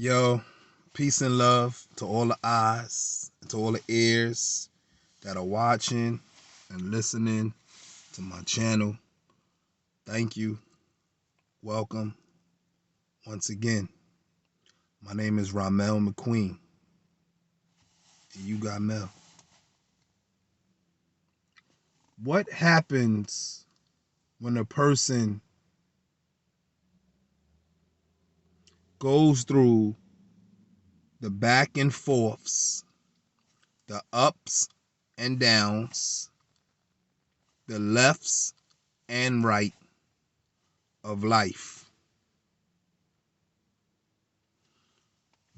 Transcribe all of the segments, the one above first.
Yo, peace and love to all the eyes, to all the ears that are watching and listening to my channel. Thank you. Welcome once again. My name is Rha'mel McQueen, and you got Mel. What happens when a person goes through the back and forths, the ups and downs, the lefts and right of life?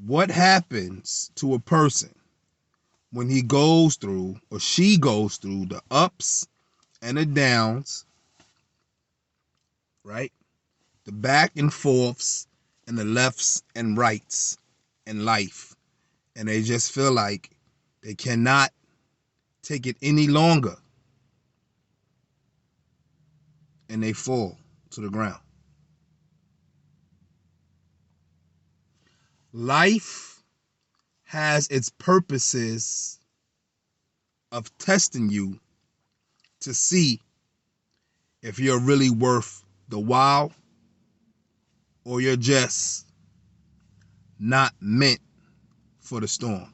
What happens to a person when he goes through or she goes through the ups and the downs, right? The back and forths and the lefts and rights in life. And they just feel like they cannot take it any longer. And they fall to the ground. Life has its purposes of testing you to see if you're really worth the while or you're just not meant for the storm.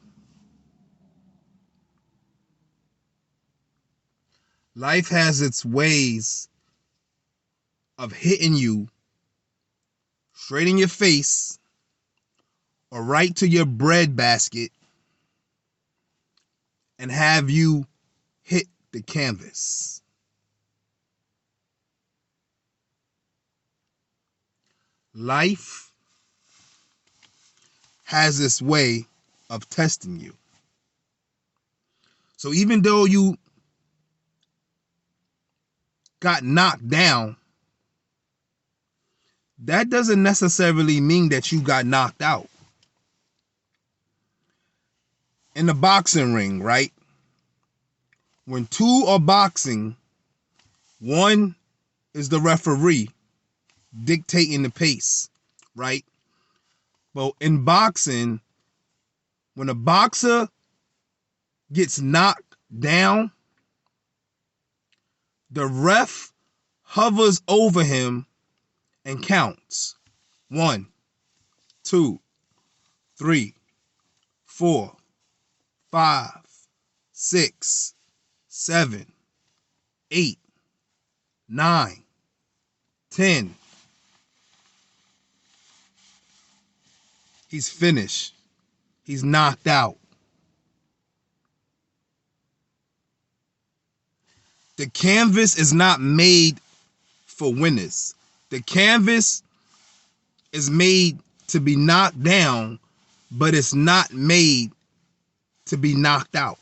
Life has its ways of hitting you straight in your face or right to your bread basket and have you hit the canvas. Life has this way of testing you. So even though you got knocked down, that doesn't necessarily mean that you got knocked out. In the boxing ring, right? When two are boxing, one is the referee dictating the pace, right? But in boxing, when a boxer gets knocked down, the ref hovers over him and counts. 1, 2, 3, 4, 5, 6, 7, 8, 9, 10. He's finished. He's knocked out. The canvas is not made for winners. The canvas is made to be knocked down, but it's not made to be knocked out.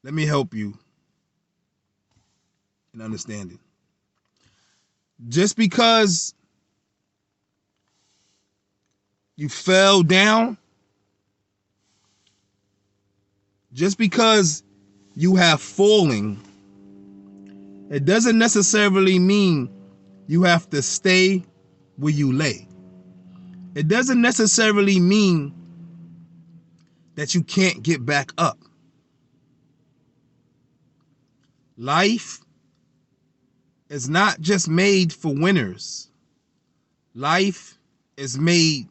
Let me help you in understanding. Just because you fell down, just because you have fallen, it doesn't necessarily mean you have to stay where you lay. It doesn't necessarily mean that you can't get back up. Life is not just made for winners. Life is made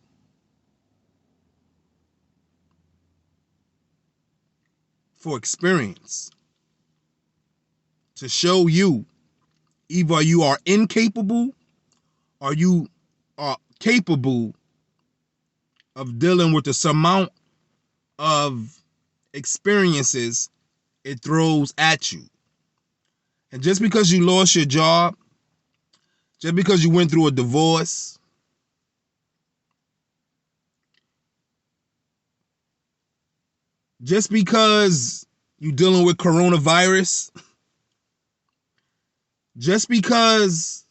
for experience, to show you either you are incapable or you are capable of dealing with the amount of experiences it throws at you. And just because you lost your job, just because you went through a divorce, just because you're dealing with coronavirus, just because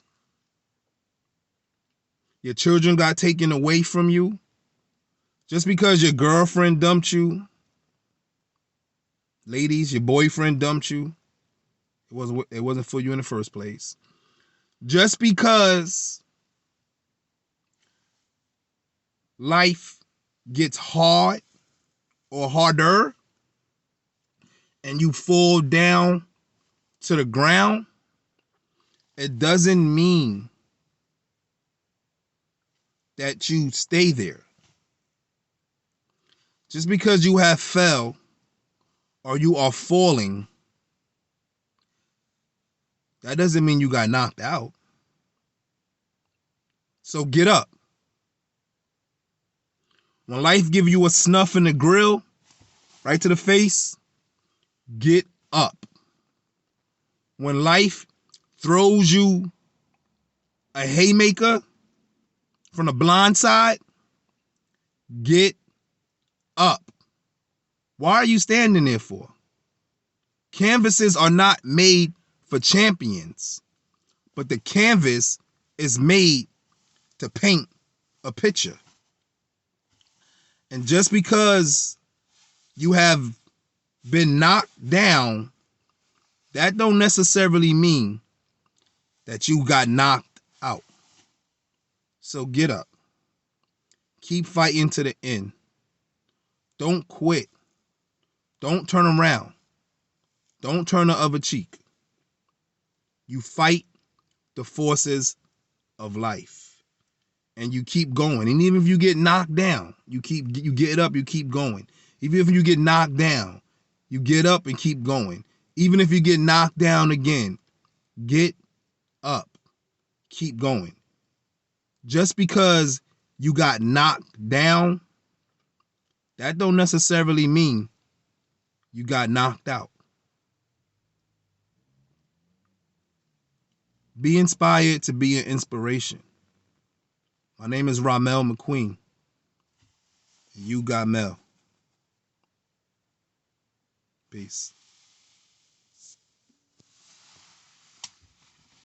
your children got taken away from you, just because your girlfriend dumped you, ladies, your boyfriend dumped you, it wasn't for you in the first place. Just because life gets hard or harder and you fall down to the ground, it doesn't mean that you stay there. Just because you have fell or you are falling, that doesn't mean you got knocked out. So get up. When life gives you a snuff in the grill, right to the face, get up. When life throws you a haymaker from the blind side, get up. Why are you standing there for? Canvases are not made for champions, but the canvas is made to paint a picture. And just because you have been knocked down, that don't necessarily mean that you got knocked out. So get up. Keep fighting to the end. Don't quit. Don't turn around. Don't turn the other cheek. You fight the forces of life. And you keep going. And even if you get knocked down, you get up, you keep going. Even if you get knocked down, you get up and keep going. Even if you get knocked down again, get up. Keep going. Just because you got knocked down, that don't necessarily mean you got knocked out. Be inspired to be an inspiration. My name is Rha'mel McQueen. You got Mel. Peace.